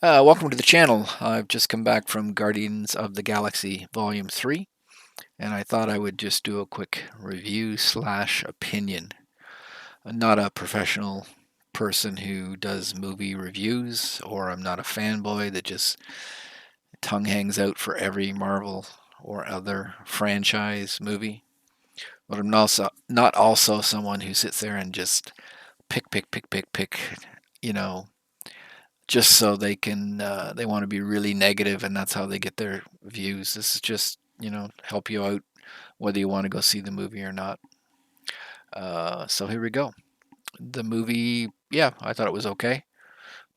Welcome to the channel. I've just come back from Guardians of the Galaxy Volume 3, and I thought I would just do a quick review slash opinion. I'm not a professional person who does movie reviews, or I'm not a fanboy that just tongue hangs out for every Marvel or other franchise movie. But I'm also not also someone who sits there and just pick, you know, just so they want to be really negative and that's how they get their views. This is just help you out whether you want to go see the movie or not. So here we go. The movie, yeah, I thought it was okay,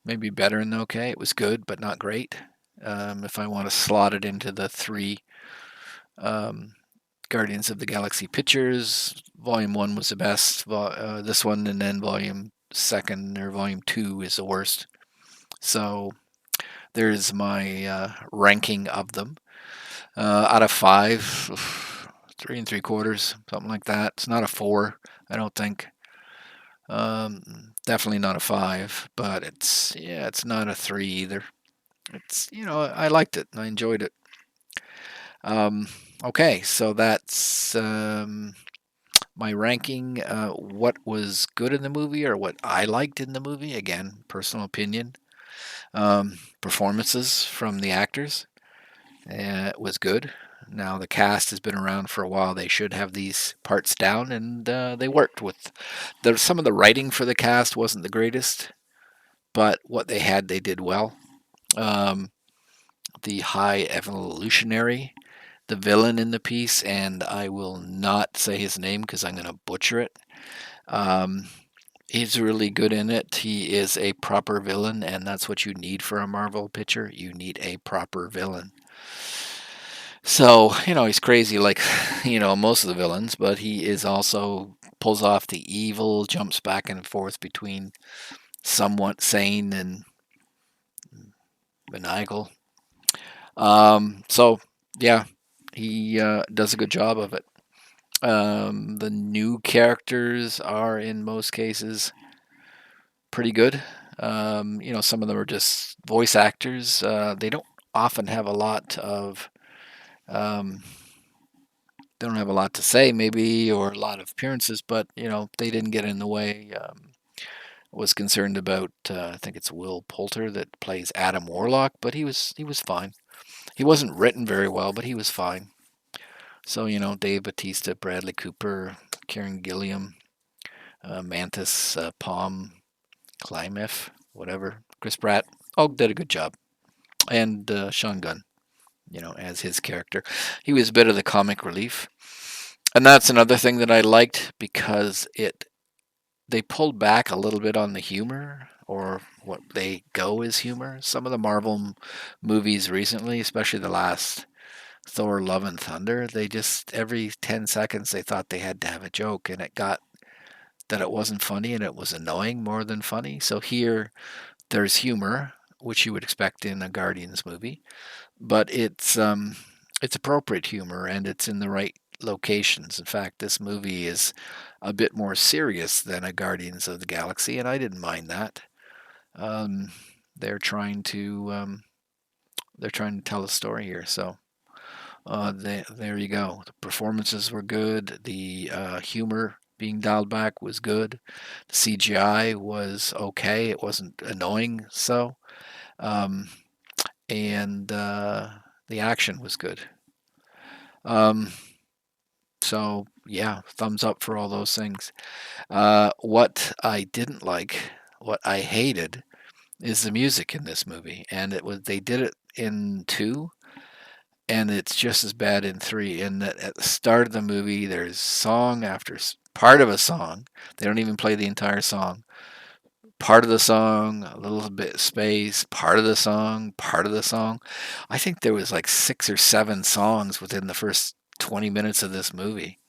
maybe better than okay. It was good but not great. If I want to slot it into the three um, Guardians of the Galaxy pictures, volume 1 was the best. This one, and then volume second or volume 2 is the worst. So there's my ranking of them. Out of five, 3 and 3/4, something like that. It's not a four, I don't think. Definitely not a five, but it's not a three either. I liked it. I enjoyed it. Um, okay, so that's my ranking. What was good in the movie, or what I liked in the movie? Again, personal opinion. Performances from the actors. It was good. Now the cast has been around for a while. They should have these parts down, and they worked with. Some of the writing for the cast wasn't the greatest, but what they had, they did well. Um, the High Evolutionary, the villain in the piece, and I will not say his name because I'm going to butcher it. Um, he's really good in it. He is a proper villain, and that's what you need for a Marvel picture. You need a proper villain. So, he's crazy like, most of the villains, but he is also pulls off the evil, jumps back and forth between somewhat sane and maniacal. So, yeah, he does a good job of it. The new characters are, in most cases, pretty good. Some of them are just voice actors. They don't often have a lot of um, they don't have a lot to say, maybe, or a lot of appearances, but they didn't get in the way. Was concerned about, I think it's Will Poulter that plays Adam Warlock, but he was fine. He wasn't written very well, but he was fine. So Dave Batista, Bradley Cooper, Karen Gilliam, Mantis, Palm, Climath, whatever, Chris Pratt, all did a good job, and Sean Gunn, as his character, he was a bit of the comic relief. And that's another thing that I liked because they pulled back a little bit on the humor, or what they go as humor. Some of the Marvel movies recently, especially the last Thor: Love and Thunder, they just every 10 seconds they thought they had to have a joke, and it got that it wasn't funny and it was annoying more than funny. So here there's humor, which you would expect in a Guardians movie, but it's appropriate humor and it's in the right locations. In fact, this movie is a bit more serious than a Guardians of the Galaxy, and I didn't mind that. Um, they're trying to tell a story here, so there you go. The performances were good. The humor being dialed back was good. The CGI was okay. It wasn't annoying, um, and the action was good. Um, so yeah, thumbs up for all those things. What I didn't like, what I hated, is the music in this movie, and they did it in two, and it's just as bad in three. In that at the start of the movie, there's song after part of a song. They don't even play the entire song. Part of the song, a little bit space, part of the song, part of the song. I think there was like 6 or 7 songs within the first 20 minutes of this movie,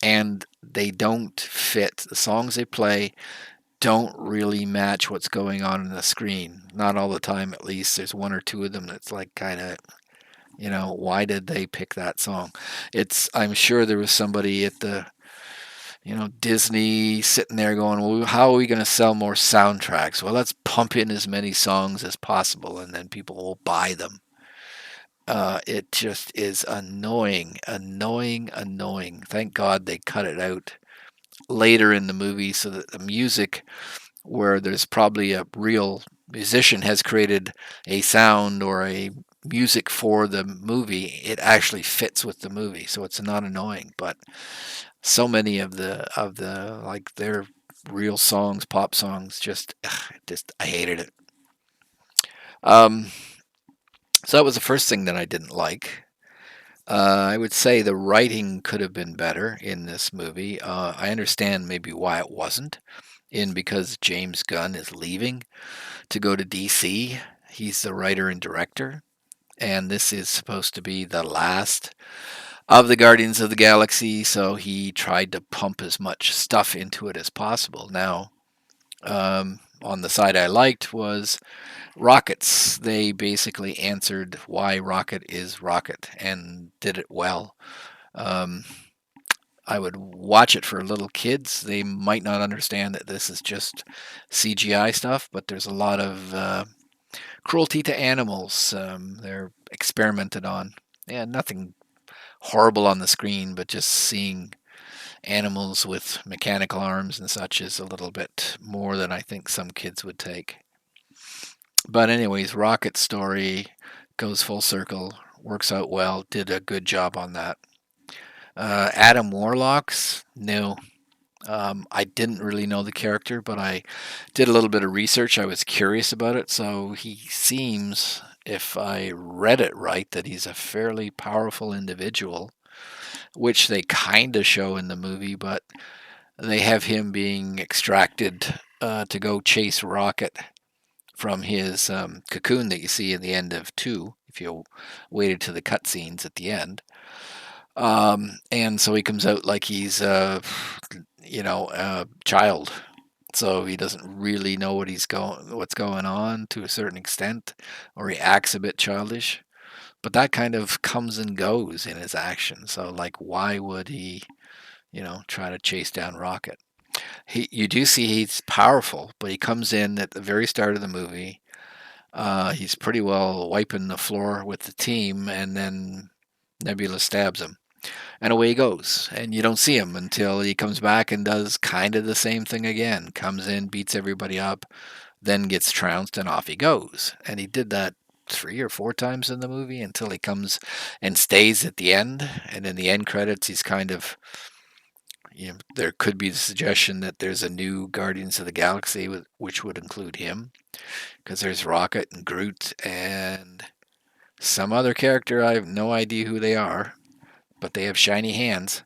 and they don't fit. The songs they play don't really match what's going on in the screen. Not all the time, at least. There's one or two of them that's like kind of, why did they pick that song? I'm sure there was somebody at the Disney sitting there going, well, how are we going to sell more soundtracks? Well, let's pump in as many songs as possible, and then people will buy them. It just is annoying, annoying, annoying. Thank God they cut it out later in the movie so that the music, where there's probably a real musician has created a sound or a music for the movie, it actually fits with the movie, so it's not annoying. But so many of the like their real songs, pop songs, just I hated it. Um, so that was the first thing that I didn't like. I would say the writing could have been better in this movie. I understand maybe why it wasn't, in because James Gunn is leaving to go to DC. He's the writer and director, and this is supposed to be the last of the Guardians of the Galaxy, so he tried to pump as much stuff into it as possible. Now, on the side I liked was Rockets. They basically answered why Rocket is Rocket and did it well. Um, I would watch it for little kids. They might not understand that this is just CGI stuff, but there's a lot of cruelty to animals. They're experimented on. Yeah, nothing horrible on the screen, but just seeing animals with mechanical arms and such is a little bit more than I think some kids would take. But anyways, Rocket's story goes full circle, works out well, did a good job on that. Adam Warlock's no. I didn't really know the character, but I did a little bit of research. I was curious about it. So he seems, if I read it right, that he's a fairly powerful individual, which they kind of show in the movie, but they have him being extracted to go chase Rocket from his cocoon that you see in the end of 2, if you waited to the cutscenes at the end. And so he comes out like he's a child. So he doesn't really know what's going on to a certain extent, or he acts a bit childish. But that kind of comes and goes in his action. So like, why would he, try to chase down Rocket? You do see he's powerful, but he comes in at the very start of the movie. He's pretty well wiping the floor with the team, and then Nebula stabs him and away he goes. And you don't see him until he comes back and does kind of the same thing again. Comes in, beats everybody up, then gets trounced, and off he goes. And he did that 3 or 4 times in the movie until he comes and stays at the end. And in the end credits, he's kind of, there could be the suggestion that there's a new Guardians of the Galaxy, which would include him, because there's Rocket and Groot and some other character. I have no idea who they are, but they have shiny hands.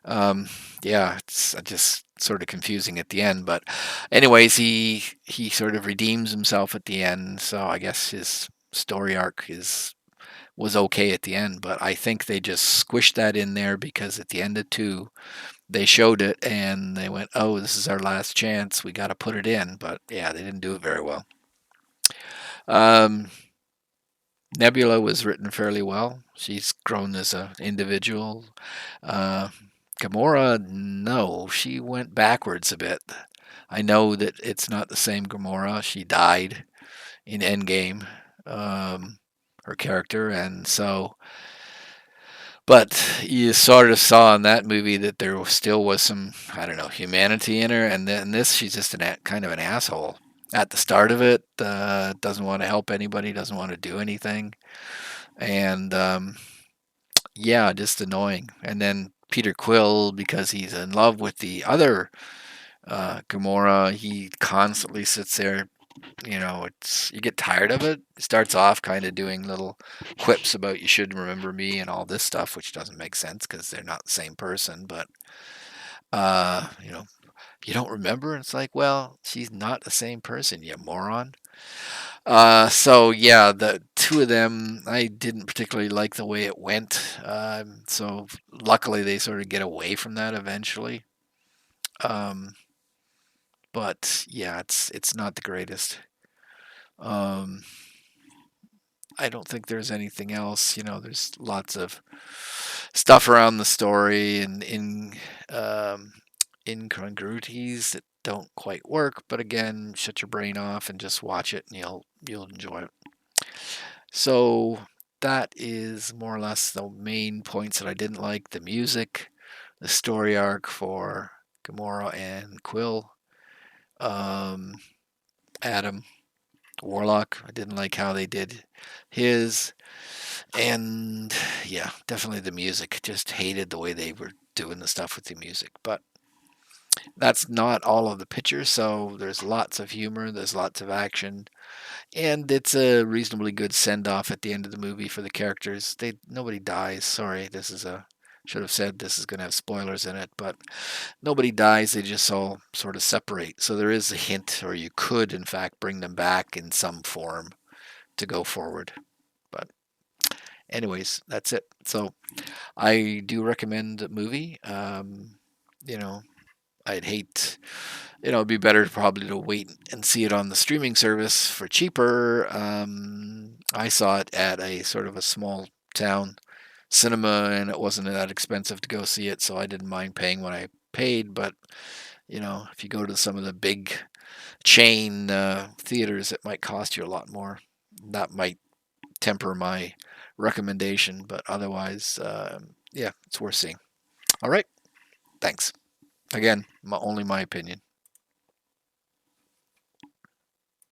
Um, yeah, it's just sort of confusing at the end. But anyways, he sort of redeems himself at the end. So I guess his story arc was okay at the end. But I think they just squished that in there because at the end of 2, they showed it and they went, "Oh, this is our last chance. We got to put it in." But yeah, they didn't do it very well. Um, Nebula was written fairly well. She's grown as an individual. Uh, Gamora, no, she went backwards a bit. I know that it's not the same Gamora. She died in Endgame, um, her character, and so. But you sort of saw in that movie that there still was some, I don't know, humanity in her, and then this, she's just kind of an asshole. At the start of it, doesn't want to help anybody, doesn't want to do anything, and yeah, just annoying. And then Peter Quill, because he's in love with the other Gamora, he constantly sits there. It's you get tired of it. It starts off kind of doing little quips about you should remember me and all this stuff, which doesn't make sense because they're not the same person. But uh, you know, you don't remember. It's like, well, she's not the same person, you moron. So yeah, the two of them, I didn't particularly like the way it went. So luckily they sort of get away from that eventually. Um, but yeah, it's not the greatest. Um, I don't think there's anything else. There's lots of stuff around the story and in um, incongruities that don't quite work, but again, shut your brain off and just watch it and you'll enjoy it. So that is more or less the main points that I didn't like: the music, the story arc for Gamora and Quill, um, Adam Warlock. I didn't like how they did his, and yeah, definitely the music. Just hated the way they were doing the stuff with the music. But that's not all of the picture, so there's lots of humor, there's lots of action, and it's a reasonably good send off at the end of the movie for the characters. Nobody dies. Sorry, this is a should have said this is going to have spoilers in it, but nobody dies. They just all sort of separate. So there is a hint, or you could, in fact, bring them back in some form to go forward. But anyways, that's it. So I do recommend the movie. You know, I'd hate, it'd be better probably to wait and see it on the streaming service for cheaper. I saw it at a sort of a small town cinema, and it wasn't that expensive to go see it, so I didn't mind paying what I paid. But if you go to some of the big chain theaters, it might cost you a lot more. That might temper my recommendation, but otherwise, yeah, it's worth seeing. All right, thanks. Again, only my opinion.